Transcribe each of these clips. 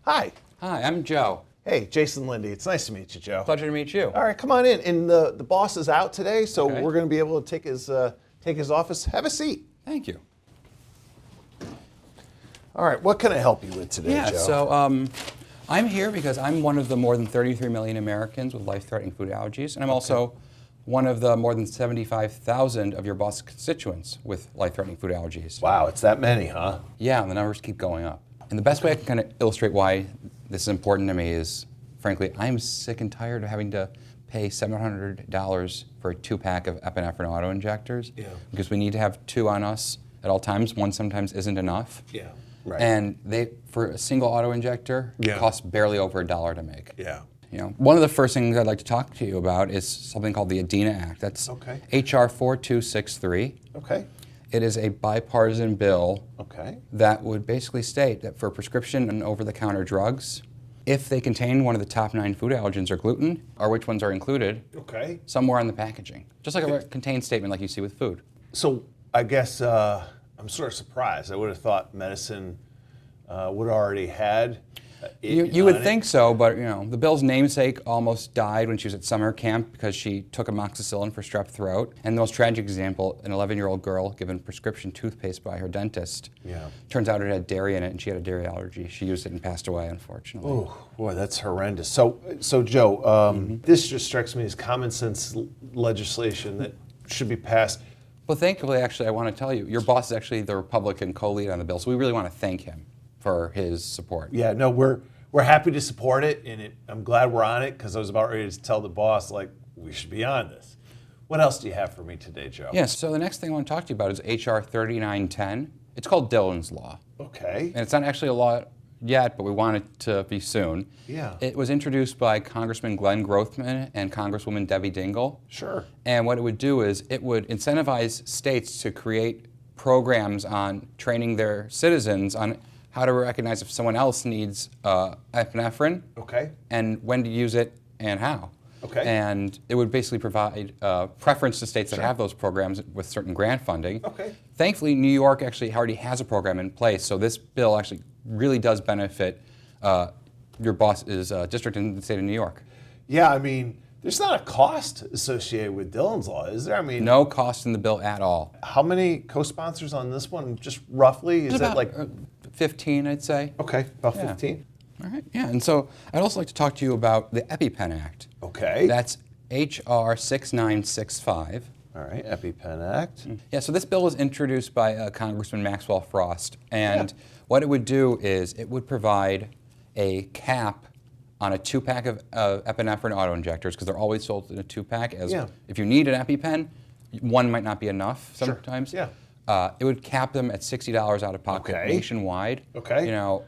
Hi. Hi, I'm Joe. Hey, Jason Lindy. It's nice to meet you, Joe. Pleasure to meet you. All right, come on in. And the boss is out today, so Okay. we're going to be able to take his office. Have a seat. Thank you. All right, what can I help you with today, Yeah, Joe? so I'm here because I'm one of the more than 33 million Americans with life-threatening food allergies, and I'm also one of the more than 75,000 of your boss's constituents with life-threatening food allergies. Wow, it's that many, huh? Yeah, and the numbers keep going up. And the best way I can kind of illustrate why this is important to me is, frankly, I'm sick and tired of having to pay $700 for a 2-pack of epinephrine auto-injectors because we need to have 2 on us at all times. One sometimes isn't enough. Yeah, right. And for a single auto-injector, it costs barely over $1 to make. Yeah. You know, one of the first things I'd like to talk to you about is something called the ADINA Act. That's HR 4263. Okay. It is a bipartisan bill that would basically state that for prescription and over-the-counter drugs, if they contain one of the top 9 food allergens or gluten, or which ones are included, somewhere on the packaging. Just like a contained statement like you see with food. So I guess I'm sort of surprised. I would have thought medicine would have already had You would think so, but you know, the bill's namesake almost died when she was at summer camp because she took amoxicillin for strep throat. And the most tragic example, an 11-year-old girl given prescription toothpaste by her dentist. Turns out it had dairy in it, and she had a dairy allergy. She used it and passed away, unfortunately. Oh, boy, that's horrendous. So Joe, this just strikes me as common sense legislation that should be passed. Well, thankfully, actually, I want to tell you, your boss is actually the Republican co-lead on the bill, so we really want to thank him for his support. Yeah, no, we're happy to support it, and I'm glad we're on it because I was about ready to tell the boss, like, we should be on this. What else do you have for me today, Joe? Yes, so the next thing I want to talk to you about is HR 3910. It's called Dillon's Law. Okay. And it's not actually a law yet, but we want it to be soon. Yeah. It was introduced by Congressman Glenn Grothman and Congresswoman Debbie Dingell. Sure. And what it would do is it would incentivize states to create programs on training their citizens on how to recognize if someone else needs epinephrine, and when to use it and how. And it would basically provide preference to states that have those programs with certain grant funding. Thankfully, New York actually already has a program in place, so this bill actually really does benefit your boss's district in the state of New York. Yeah, I mean, there's not a cost associated with Dillon's Law, is there? I mean, no cost in the bill at all. How many co-sponsors on this one, just roughly? Is it like 15, I'd say. Okay, about 15. All right, yeah, and so I'd also like to talk to you about the EpiPen Act. Okay. That's HR 6965. All right, EpiPen Act. Yeah, so this bill was introduced by Congressman Maxwell Frost, and what it would do is it would provide a cap on a 2-pack of epinephrine auto-injectors, because they're always sold in a 2-pack. If you need an EpiPen, one might not be enough sometimes. It would cap them at $60 out of pocket nationwide. You know,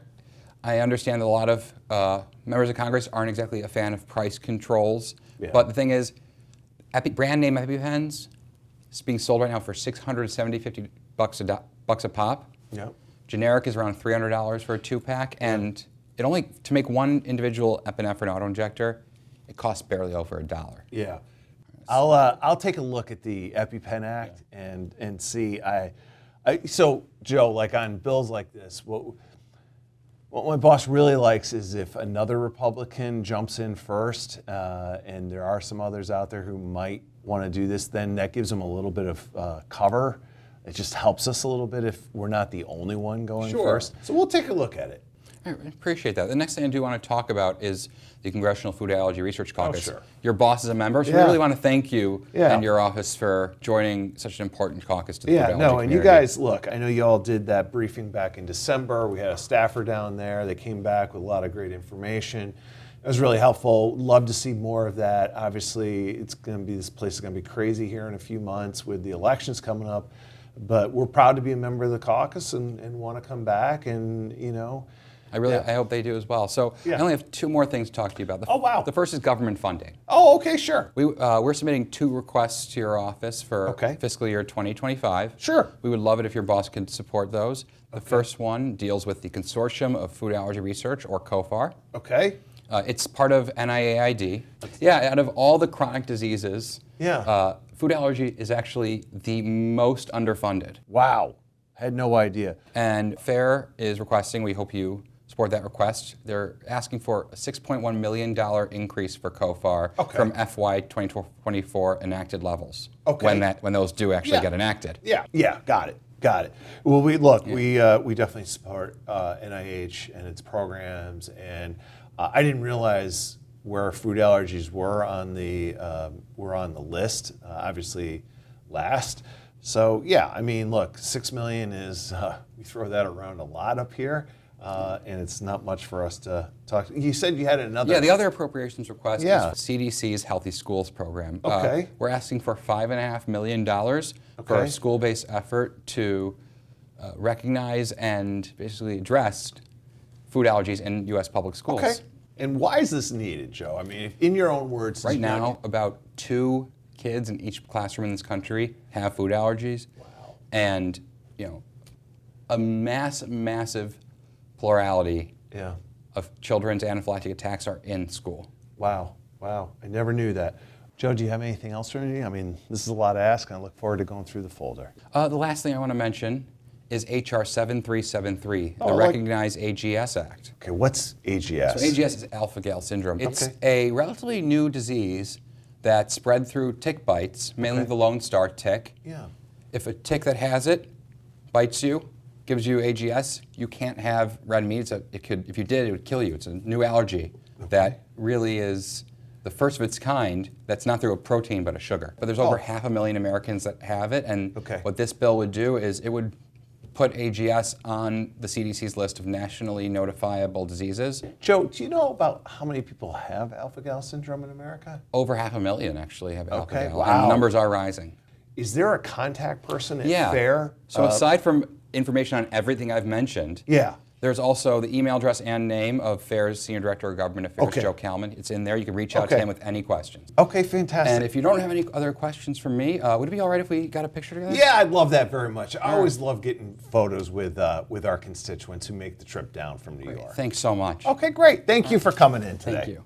I understand that a lot of members of Congress aren't exactly a fan of price controls, but the thing is, brand name EpiPens is being sold right now for $650 bucks a pop. Generic is around $300 for a 2-pack, and it only, to make one individual epinephrine auto-injector, it costs barely over $1. Yeah. I'll take a look at the EpiPen Act and see. So Joe, like on bills like this, what my boss really likes is if another Republican jumps in first, and there are some others out there who might want to do this, then that gives them a little bit of cover. It just helps us a little bit if we're not the only one going first. So we'll take a look at it. I appreciate that. The next thing I do want to talk about is the Congressional Food Allergy Research Caucus. Your boss is a member, so we really want to thank you and your office for joining such an important caucus to the food allergy community. And you guys, look, I know you all did that briefing back in December. We had a staffer down there. They came back with a lot of great information. It was really helpful. Love to see more of that. Obviously, it's going to be, this place is going to be crazy here in a few months with the elections coming up. But we're proud to be a member of the caucus and want to come back and, you know. I hope they do as well. So I only have 2 more things to talk to you about. Oh, wow. The first is government funding. Oh, okay, sure. We're submitting 2 requests to your office for fiscal year 2025. Sure. We would love it if your boss could support those. The first one deals with the Consortium of Food Allergy Research, or COFAR. Okay. It's part of NIAID. Out of all the chronic diseases, food allergy is actually the most underfunded. Wow. Had no idea. And FAIR is requesting, we hope you support that request. They're asking for a $6.1 million increase for COFAR Okay. from FY 2024 enacted levels. Okay. When those do actually Yeah. get enacted. Yeah, got it. Well, we definitely support NIH and its programs, and I didn't realize where food allergies were on the list. Obviously, last. So yeah, I mean, look, $6 million is we throw that around a lot up here, and it's not much for us to talk. You said you had another. Yeah, the other appropriations request Yeah. is CDC's Healthy Schools program. Okay. We're asking for $5.5 million for Okay. a school-based effort to recognize and basically address food allergies in U.S. public schools. Okay. And why is this needed, Joe? I mean, in your own words. Right now, about 2 kids in each classroom in this country have food allergies. Wow. And, you know, a massive plurality Yeah. of children's anaphylactic attacks are in school. Wow. I never knew that. Joe, do you have anything else for me? I mean, this is a lot to ask, and I look forward to going through the folder. The last thing I want to mention is HR 7373, Oh, the like- Recognize AGS Act. Okay, what's AGS? So AGS is alpha-gal syndrome. It's Okay. a relatively new disease that spread through tick bites, mainly Okay. the Lone Star tick. Yeah. If a tick that has it bites you, gives you AGS, you can't have red meat. If you did, it would kill you. It's a new allergy that really is the first of its kind that's not through a protein but a sugar. But there's over 500,000 Americans that have it, and Okay. what this bill would do is it would put AGS on the CDC's list of nationally notifiable diseases. Joe, do you know about how many people have alpha-gal syndrome in America? Over 500,000 actually have Okay, alpha-gal, wow. and numbers are rising. Is there a contact person at Yeah. FAIR? So aside from information on everything I've mentioned, Yeah. there's also the email address and name of FAIR's Senior Director of Government Affairs, Okay. Joe Kalman. It's in there. You can reach out Okay. to him with any questions. Okay, fantastic. And if you don't have any other questions from me, would it be all right if we got a picture together? Yeah, I'd love that very much. I always love getting photos with our constituents who make the trip down from New York. Thanks so much. Okay, great. Thank you for coming in today. Thank you.